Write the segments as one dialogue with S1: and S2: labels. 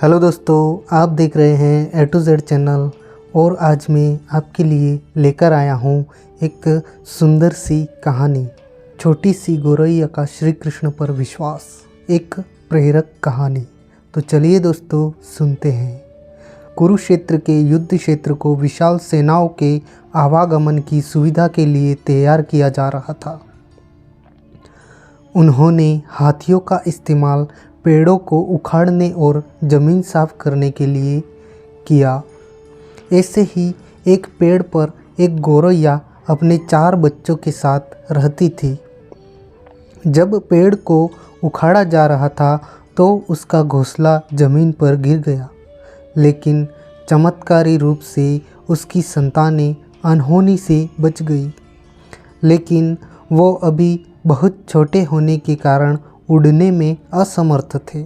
S1: Hello दोस्तों, आप देख रहे हैं ए टू जेड चैनल। और आज मैं आपके लिए लेकर आया हूँ एक सुंदर सी कहानी, छोटी सी गौरैया का श्री कृष्ण पर विश्वास, एक प्रेरक कहानी। तो चलिए दोस्तों सुनते हैं। कुरुक्षेत्र के युद्ध क्षेत्र को विशाल सेनाओं के आवागमन की सुविधा के लिए तैयार किया जा रहा था। उन्होंने हाथियों का इस्तेमाल पेड़ों को उखाड़ने और ज़मीन साफ करने के लिए किया। ऐसे ही एक पेड़ पर एक गौरैया अपने 4 बच्चों के साथ रहती थी। जब पेड़ को उखाड़ा जा रहा था तो उसका घोंसला ज़मीन पर गिर गया, लेकिन चमत्कारी रूप से उसकी संतानें अनहोनी से बच गई। लेकिन वो अभी बहुत छोटे होने के कारण उड़ने में असमर्थ थे।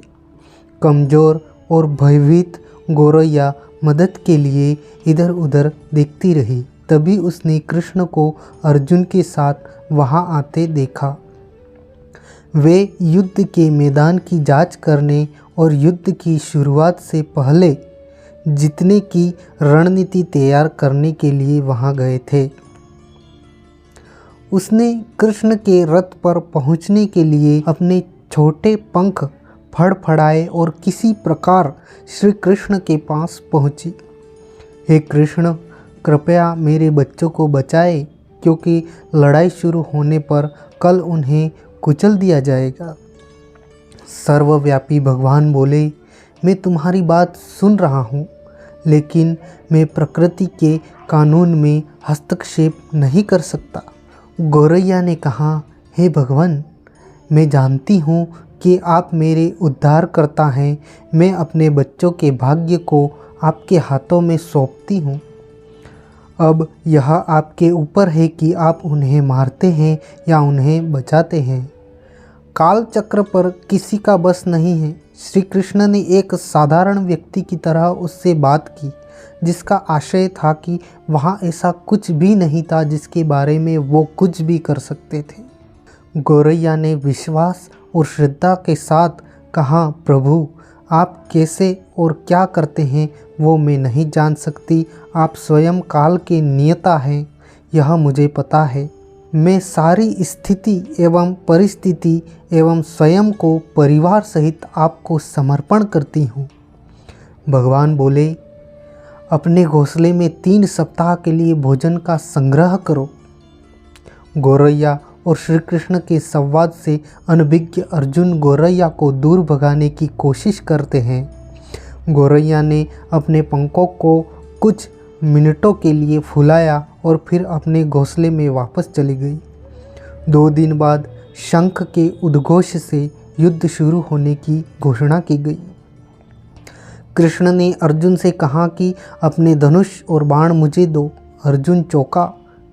S1: कमज़ोर और भयभीत गौरैया मदद के लिए इधर उधर देखती रही। तभी उसने कृष्ण को अर्जुन के साथ वहां आते देखा। वे युद्ध के मैदान की जांच करने और युद्ध की शुरुआत से पहले जीतने की रणनीति तैयार करने के लिए वहां गए थे। उसने कृष्ण के रथ पर पहुंचने के लिए अपने छोटे पंख फड़फड़ाए और किसी प्रकार श्री कृष्ण के पास पहुंची। हे कृष्ण, कृपया मेरे बच्चों को बचाए, क्योंकि लड़ाई शुरू होने पर कल उन्हें कुचल दिया जाएगा। सर्वव्यापी भगवान बोले, मैं तुम्हारी बात सुन रहा हूँ, लेकिन मैं प्रकृति के कानून में हस्तक्षेप नहीं कर सकता। गौरैया ने कहा, हे भगवान, मैं जानती हूँ कि आप मेरे उद्धारकर्ता हैं। मैं अपने बच्चों के भाग्य को आपके हाथों में सौंपती हूँ। अब यह आपके ऊपर है कि आप उन्हें मारते हैं या उन्हें बचाते हैं। काल चक्र पर किसी का बस नहीं है। श्री कृष्ण ने एक साधारण व्यक्ति की तरह उससे बात की, जिसका आशय था कि वहाँ ऐसा कुछ भी नहीं था जिसके बारे में वो कुछ भी कर सकते थे। गौरैया ने विश्वास और श्रद्धा के साथ कहा, प्रभु, आप कैसे और क्या करते हैं वो मैं नहीं जान सकती। आप स्वयं काल के नियता हैं, यह मुझे पता है। मैं सारी स्थिति एवं परिस्थिति एवं स्वयं को परिवार सहित आपको समर्पण करती हूँ। भगवान बोले, अपने घोंसले में 3 सप्ताह के लिए भोजन का संग्रह करो। गौरैया और श्री कृष्ण के संवाद से अनभिज्ञ अर्जुन गौरैया को दूर भगाने की कोशिश करते हैं। गौरैया ने अपने पंखों को कुछ मिनटों के लिए फुलाया और फिर अपने घोंसले में वापस चली गई। 2 दिन बाद शंख के उद्घोष से युद्ध शुरू होने की घोषणा की गई। कृष्ण ने अर्जुन से कहा कि अपने धनुष और बाण मुझे दो। अर्जुन चौंका,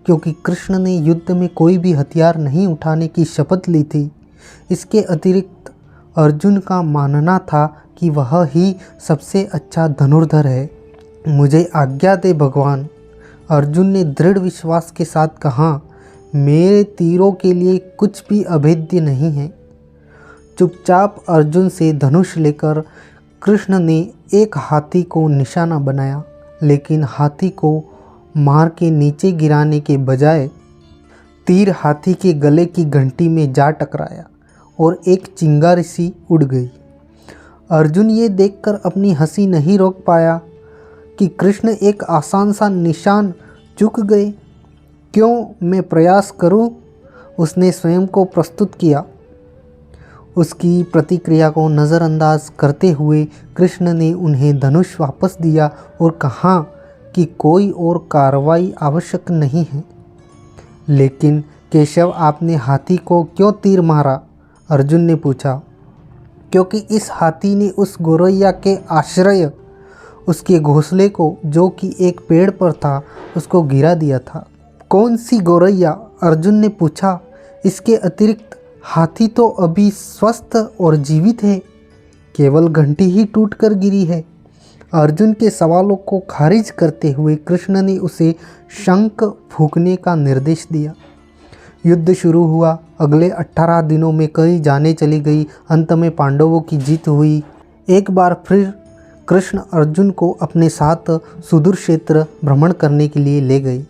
S1: क्योंकि कृष्ण ने युद्ध में कोई भी हथियार नहीं उठाने की शपथ ली थी। इसके अतिरिक्त अर्जुन का मानना था कि वह ही सबसे अच्छा धनुर्धर है। मुझे आज्ञा दे भगवान, अर्जुन ने दृढ़ विश्वास के साथ कहा, मेरे तीरों के लिए कुछ भी अभेद्य नहीं है। चुपचाप अर्जुन से धनुष लेकर कृष्ण ने एक हाथी को निशाना बनाया, लेकिन हाथी को मार के नीचे गिराने के बजाय तीर हाथी के गले की घंटी में जा टकराया और एक चिंगारी सी उड़ गई। अर्जुन ये देखकर अपनी हंसी नहीं रोक पाया कि कृष्ण एक आसान सा निशान चूक गए। क्यों मैं प्रयास करूं? उसने स्वयं को प्रस्तुत किया। उसकी प्रतिक्रिया को नज़रअंदाज करते हुए कृष्ण ने उन्हें धनुष वापस दिया और कहा कि कोई और कार्रवाई आवश्यक नहीं है। लेकिन केशव, आपने हाथी को क्यों तीर मारा? अर्जुन ने पूछा। क्योंकि इस हाथी ने उस गौरैया के आश्रय, उसके घोंसले को, जो कि एक पेड़ पर था, उसको गिरा दिया था। कौन सी गौरैया? अर्जुन ने पूछा। इसके अतिरिक्त हाथी तो अभी स्वस्थ और जीवित है, केवल घंटी ही टूटकर गिरी है। अर्जुन के सवालों को खारिज करते हुए कृष्ण ने उसे शंख फूंकने का निर्देश दिया। युद्ध शुरू हुआ। अगले 18 दिनों में कई जानें चली गई। अंत में पांडवों की जीत हुई। एक बार फिर कृष्ण अर्जुन को अपने साथ सुदूर क्षेत्र भ्रमण करने के लिए ले गए।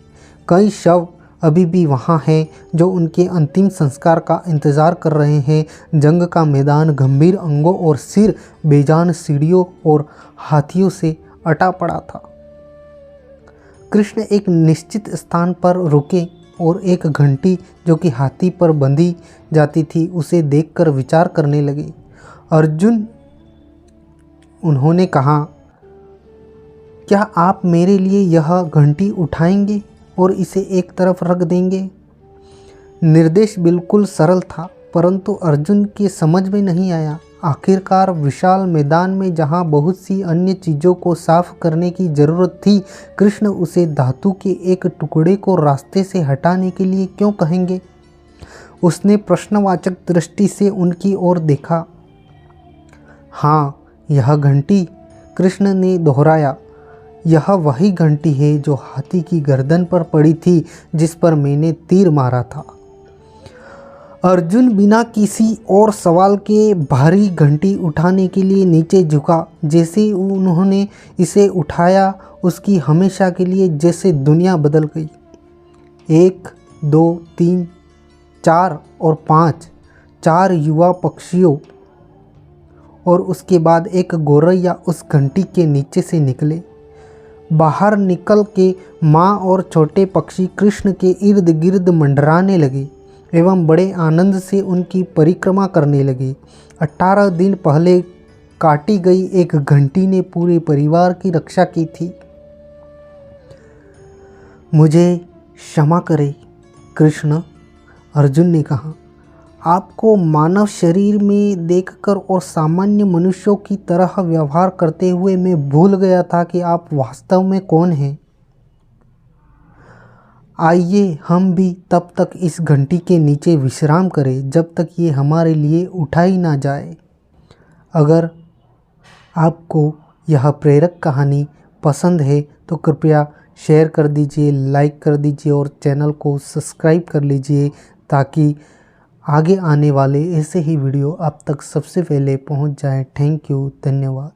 S1: कई शव अभी भी वहाँ हैं जो उनके अंतिम संस्कार का इंतज़ार कर रहे हैं। जंग का मैदान गंभीर अंगों और सिर बेजान सीढ़ियों और हाथियों से अटा पड़ा था। कृष्ण एक निश्चित स्थान पर रुके और एक घंटी जो कि हाथी पर बंधी जाती थी उसे देखकर विचार करने लगे। अर्जुन, उन्होंने कहा, क्या आप मेरे लिए यह घंटी उठाएंगे और इसे एक तरफ रख देंगे? निर्देश बिल्कुल सरल था, परंतु अर्जुन के समझ में नहीं आया। आखिरकार विशाल मैदान में जहाँ बहुत सी अन्य चीज़ों को साफ करने की ज़रूरत थी, कृष्ण उसे धातु के एक टुकड़े को रास्ते से हटाने के लिए क्यों कहेंगे? उसने प्रश्नवाचक दृष्टि से उनकी ओर देखा। हाँ, यह घंटी, कृष्ण ने दोहराया। यह वही घंटी है जो हाथी की गर्दन पर पड़ी थी, जिस पर मैंने तीर मारा था। अर्जुन बिना किसी और सवाल के भारी घंटी उठाने के लिए नीचे झुका। जैसे ही उन्होंने इसे उठाया, उसकी हमेशा के लिए जैसे दुनिया बदल गई। 1, 2, 3, 4 और 5, 4 युवा पक्षियों और उसके बाद एक गौरैया उस घंटी के नीचे से निकले। बाहर निकल के माँ और छोटे पक्षी कृष्ण के इर्द गिर्द मंडराने लगे एवं बड़े आनंद से उनकी परिक्रमा करने लगे। 18 दिन पहले काटी गई एक घंटी ने पूरे परिवार की रक्षा की थी। मुझे क्षमा करें कृष्ण, अर्जुन ने कहा। आपको मानव शरीर में देखकर और सामान्य मनुष्यों की तरह व्यवहार करते हुए मैं भूल गया था कि आप वास्तव में कौन हैं। आइए हम भी तब तक इस घंटी के नीचे विश्राम करें जब तक ये हमारे लिए उठाई ना जाए। अगर आपको यह प्रेरक कहानी पसंद है तो कृपया शेयर कर दीजिए, लाइक कर दीजिए और चैनल को सब्सक्राइब कर लीजिए ताकि आगे आने वाले ऐसे ही वीडियो आप तक सबसे पहले पहुंच जाएं। थैंक यू, धन्यवाद।